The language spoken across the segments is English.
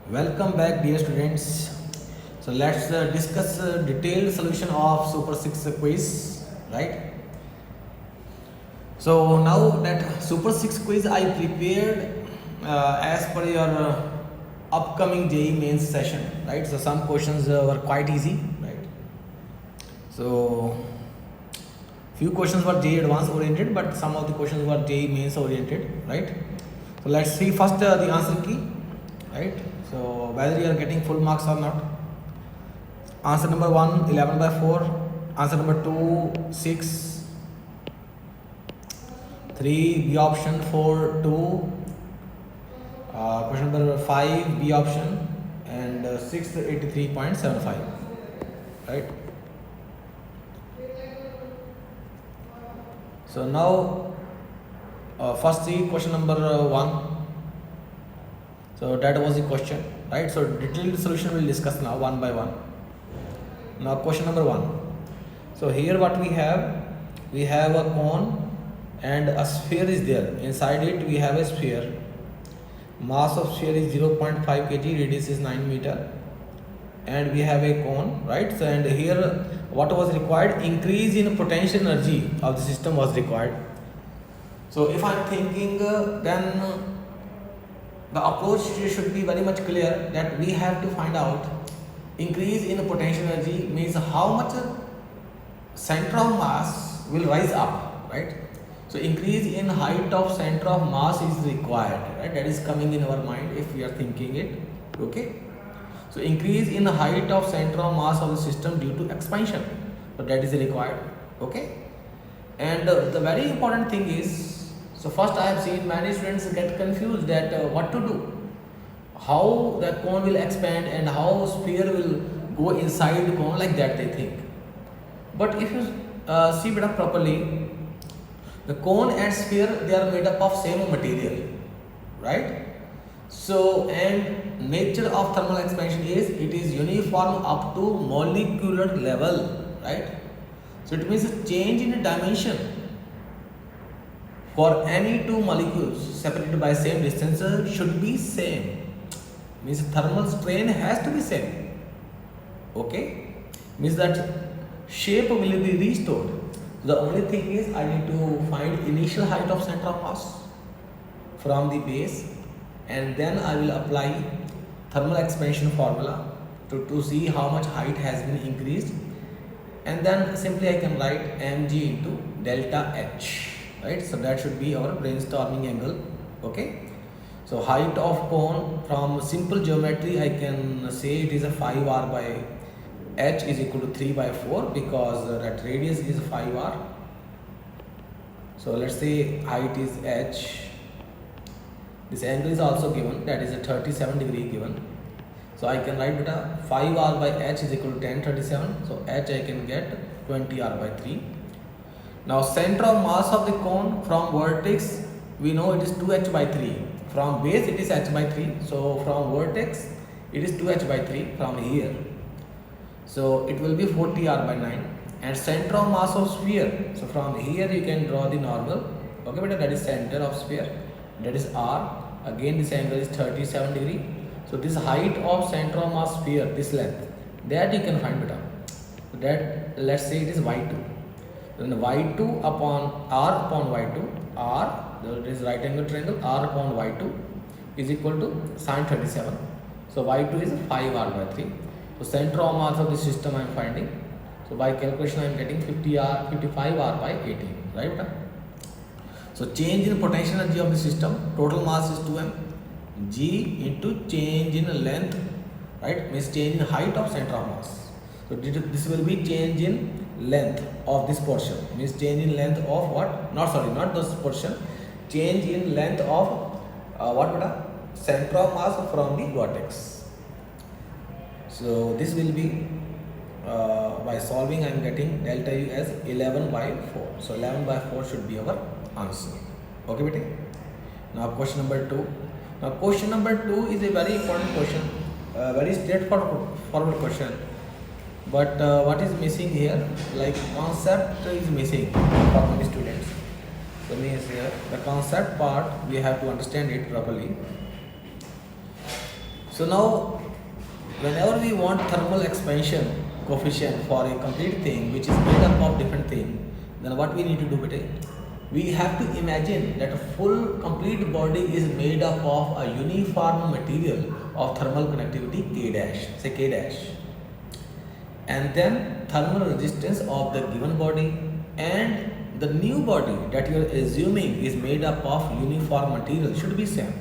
Welcome back, dear students. So let's discuss detailed solution of Super 6 quiz, right? So now that Super 6 quiz I prepared as per your upcoming JEE mains session, right? So some questions were quite easy, right? So few questions were JEE advanced oriented, but some of the questions were JEE mains oriented, right? So let's see first the answer key, right? So whether you are getting full marks or not. Answer number 1, 11 by 4. Answer number 2, 6. 3, B option. 4, 2. Question number 5, B option. And 6, 83.75. Right? So now, first see question number 1. So that was the question, right? So detailed solution we'll discuss now one by one. Now question number 1. So here what we have a cone and a sphere is there. Inside it we have a sphere. Mass of sphere is 0.5 kg, radius is 9 meter, and we have a cone, right? So and here what was required? Increase in potential energy of the system was required. So if I'm thinking then the approach should be very much clear that we have to find out increase in potential energy means how much center of mass will rise up, right? So increase in height of center of mass is required, right? That is coming in our mind if we are thinking it, okay? So increase in height of center of mass of the system due to expansion, so that is required, okay? And the very important thing is, so first I have seen many students get confused that what to do, how the cone will expand and how sphere will go inside the cone, like that they think. But if you see it up properly, the cone and sphere, they are made up of same material, right? So and nature of thermal expansion is it is uniform up to molecular level, right? So it means a change in dimension for any two molecules separated by same distance should be same. Means thermal strain has to be same. Okay? Means that shape will be restored. The only thing is I need to find initial height of center of mass from the base, and then I will apply thermal expansion formula to see how much height has been increased, and then simply I can write mg into delta h. Right, so that should be our brainstorming angle. Okay, so height of cone from simple geometry I can say it is a 5r by h is equal to 3 by 4 because that radius is 5r. So let's say height is h. This angle is also given, that is a 37 degree given. So I can write beta 5r by h is equal to 1037. So h I can get 20r by 3. Now center of mass of the cone from vertex we know it is 2h by 3. From base it is h by 3. So from vertex it is 2h by 3 from here. So it will be 40r by 9. And center of mass of sphere. So from here you can draw the normal. Okay, but that is center of sphere. That is r. Again this angle is 37 degree. So this height of center of mass sphere, this length, that you can find better. So that let's say it is y2. Then y2 upon r upon y2, r, there is right angle triangle, r upon y2 is equal to sine 37. So y2 is 5r by 3. So center of mass of the system I am finding. So by calculation I am getting 55r by 18, right? So change in potential energy of the system, total mass is 2m, g into change in length, right? Means change in height of center of mass. So this will be change in length of this portion, means change in length of what? Not this portion, change in length of what beta? Center of mass from the vertex. So this will be by solving I am getting delta U as 11 by 4. So 11 by 4 should be our answer. Okay, beta? Now question number 2. Now question number 2 is a very important question, very straightforward question. But what is missing here? Like concept is missing for many students. So means here the concept part we have to understand it properly. So now, whenever we want thermal expansion coefficient for a complete thing which is made up of different things, then what we need to do with it? We have to imagine that a full complete body is made up of a uniform material of thermal conductivity K dash, say K dash, and then thermal resistance of the given body, and the new body that you are assuming is made up of uniform material should be same.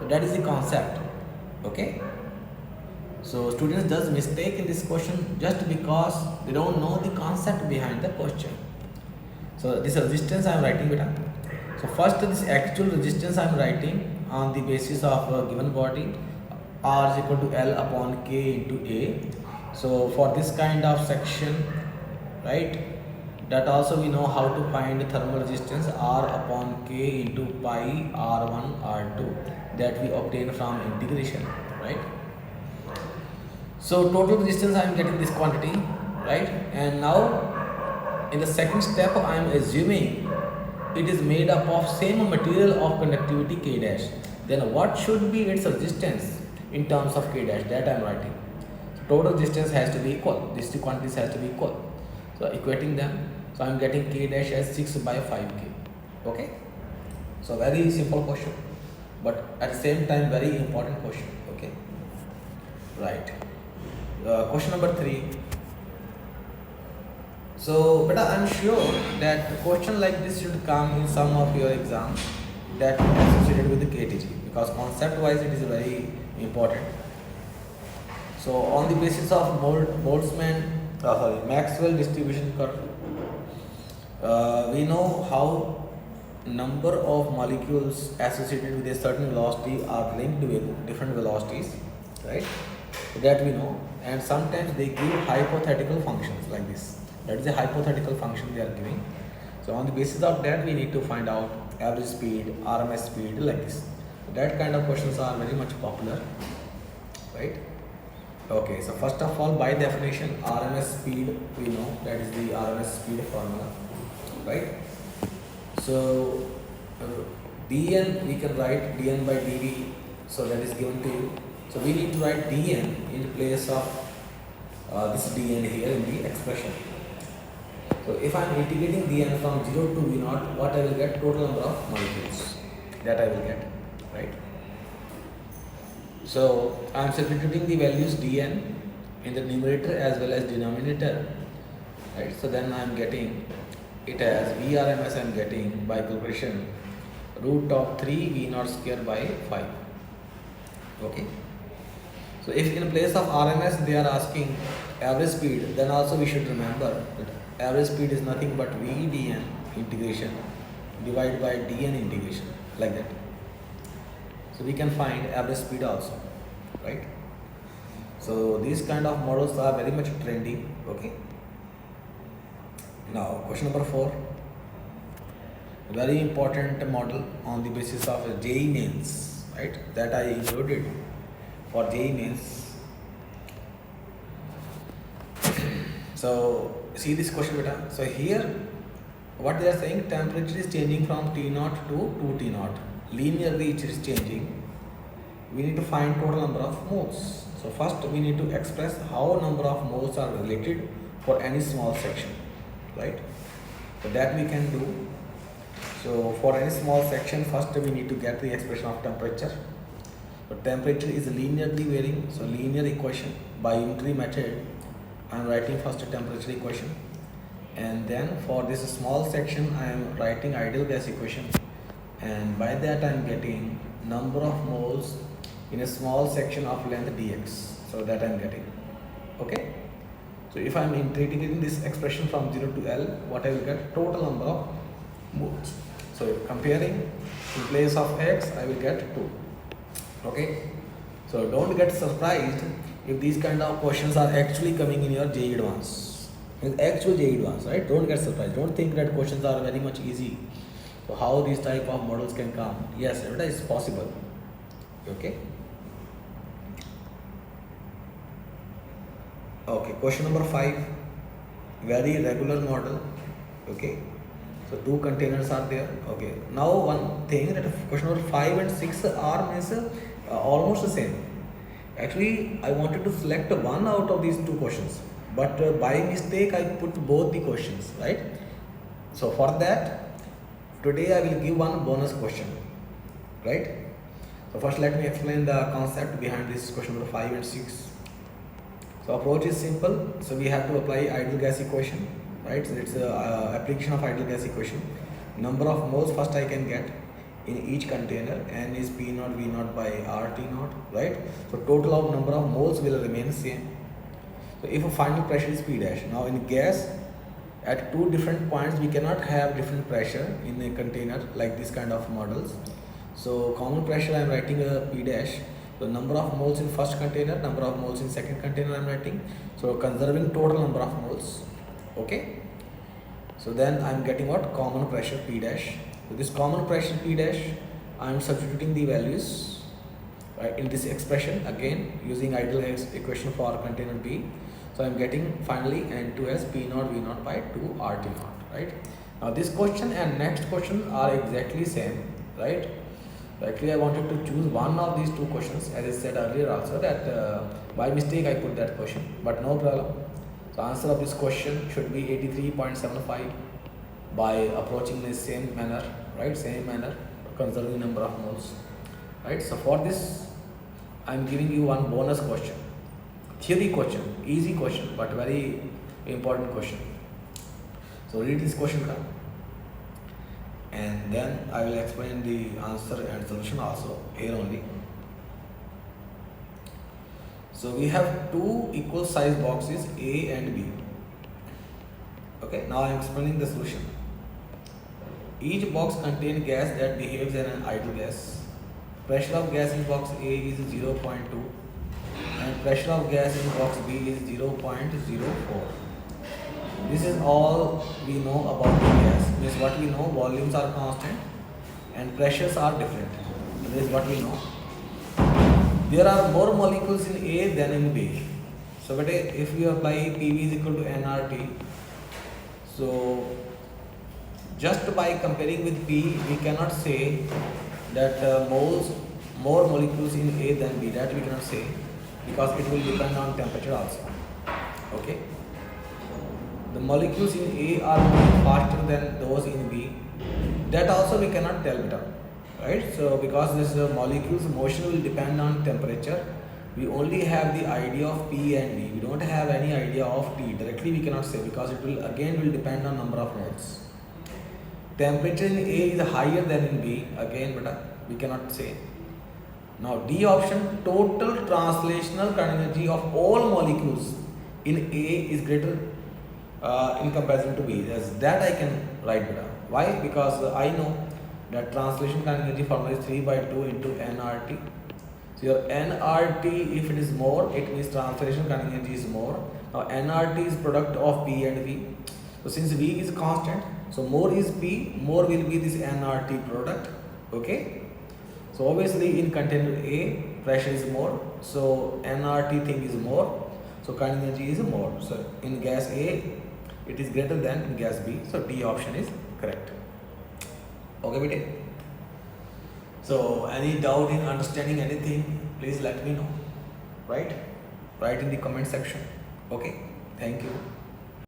So that is the concept. Okay. So students does mistake in this question just because they don't know the concept behind the question. So this resistance I am writing beta. So first this actual resistance I am writing on the basis of a given body, R is equal to L upon K into A. So for this kind of section, right, that also we know how to find thermal resistance R upon K into pi R1 R2 that we obtain from integration, right. So total resistance I am getting this quantity, right, and now in the second step I am assuming it is made up of same material of conductivity K dash. Then what should be its resistance in terms of K dash, that I am writing. So total resistance has to be equal, these two quantities has to be equal. So equating them, so I am getting K dash as 6 by 5K. Okay. So very simple question, but at the same time very important question. Okay. Right. Question number 3. So, beta, I am sure that a question like this should come in some of your exams that is associated with the KTG, because concept wise it is very important. So, on the basis of Maxwell distribution curve, we know how number of molecules associated with a certain velocity are linked with different velocities, right? So that we know, and sometimes they give hypothetical functions like this. That is a hypothetical function they are giving. So on the basis of that, we need to find out average speed, RMS speed, like this. So that kind of questions are very much popular, right? Okay, so first of all, by definition, RMS speed, we know that is the RMS speed formula, right? So dn, we can write dn by dv, so that is given to you. So we need to write dn in place of this dn here in the expression. So if I am integrating dn from 0 to v0, what I will get? Total number of molecules that I will get, right? So I am substituting the values dn in the numerator as well as denominator, right? So then I am getting it as Vrms, I am getting by calculation root of 3 v0 square by 5. Okay. So if in place of RMS they are asking average speed, then also we should remember that average speed is nothing but V dn integration divided by dn integration, like that. So we can find average speed also, right? So these kind of models are very much trendy. Okay. Now question number 4, very important model on the basis of JEE mains, right, that I included for JEE mains. So see this question beta. So here what they are saying, temperature is changing from T0 to 2T0, linearly it is changing. We need to find total number of moles. So first we need to express how number of moles are related for any small section, right? So that we can do. So for any small section, first we need to get the expression of temperature. So temperature is linearly varying, so linear equation by unitary method. I am writing first a temperature equation, and then for this small section I am writing ideal gas equation, and by that I am getting number of moles in a small section of length dx. So that I am getting. Okay. So if I am integrating this expression from 0 to L, what I will get? Total number of moles. So comparing, in place of x I will get 2. Okay. So don't get surprised if these kind of questions are actually coming in your JEE Advanced. It's actual JEE Advanced, right? Don't get surprised. Don't think that questions are very much easy. So how these type of models can come? Yes, it is possible. Okay. Okay, question number 5, very regular model. Okay, so 2 containers are there. Okay, now one thing, that question number 5 and 6 are almost the same. Actually, I wanted to select one out of these two questions, but by mistake I put both the questions, right? So for that, today I will give one bonus question, right? So first let me explain the concept behind this question number 5 and 6. So approach is simple. So we have to apply ideal gas equation, right? So it's a application of ideal gas equation. Number of moles first I can get in each container, n is P naught V naught by RT naught, right? So total of number of moles will remain same. So if a final pressure is P dash, now in gas at two different points we cannot have different pressure in a container like this kind of models. So common pressure I am writing a P dash. So number of moles in first container, number of moles in second container I am writing. So conserving total number of moles. Okay. So then I am getting what? Common pressure P dash. So this common pressure P dash, I am substituting the values right in this expression again using ideal gas equation for container B. So I am getting finally N2 as P naught V naught by 2 RT naught, right? Now this question and next question are exactly same, right? So actually I wanted to choose one of these two questions, as I said earlier also that by mistake I put that question, but no problem. So answer of this question should be 83.75 by approaching the same manner, right? Same manner, conserving number of moles, right? So for this I am giving you one bonus question, theory question, easy question but very important question. So read this question now, and then I will explain the answer and solution also here only. So we have two equal size boxes A and B. Okay, now I am explaining the solution. Each box contains gas that behaves as an ideal gas. Pressure of gas in box A is 0.2 and pressure of gas in box B is 0.04. This is all we know about the gas. Means what we know, volumes are constant and pressures are different. This is what we know. There are more molecules in A than in B. So but if we apply PV is equal to nRT, so just by comparing with P, we cannot say that more molecules in A than B. That we cannot say because it will depend on temperature also. Okay. The molecules in A are moving faster than those in B. That also we cannot tell better, right? So because this molecules motion will depend on temperature, we only have the idea of P and V. We don't have any idea of T. Directly we cannot say because it will again depend on number of moles. Temperature in A is higher than in B, again but we cannot say. Now D option, total translational kinetic energy of all molecules in A is greater in comparison to B. Yes, that I can write better. Why? Because I know that translation kinetic energy formula is 3 by 2 into nRT. So your nRT, if it is more, it means translation kinetic energy is more. Now nRT is product of P and V. So since V is constant, so more is P, more will be this nRT product. Okay. So obviously in container A, pressure is more, so nRT thing is more, so kinetic energy is more. So in gas A, it is greater than in gas B, so D option is correct. Okay, bete? So any doubt in understanding anything, please let me know, right? Write in the comment section. Okay, thank you.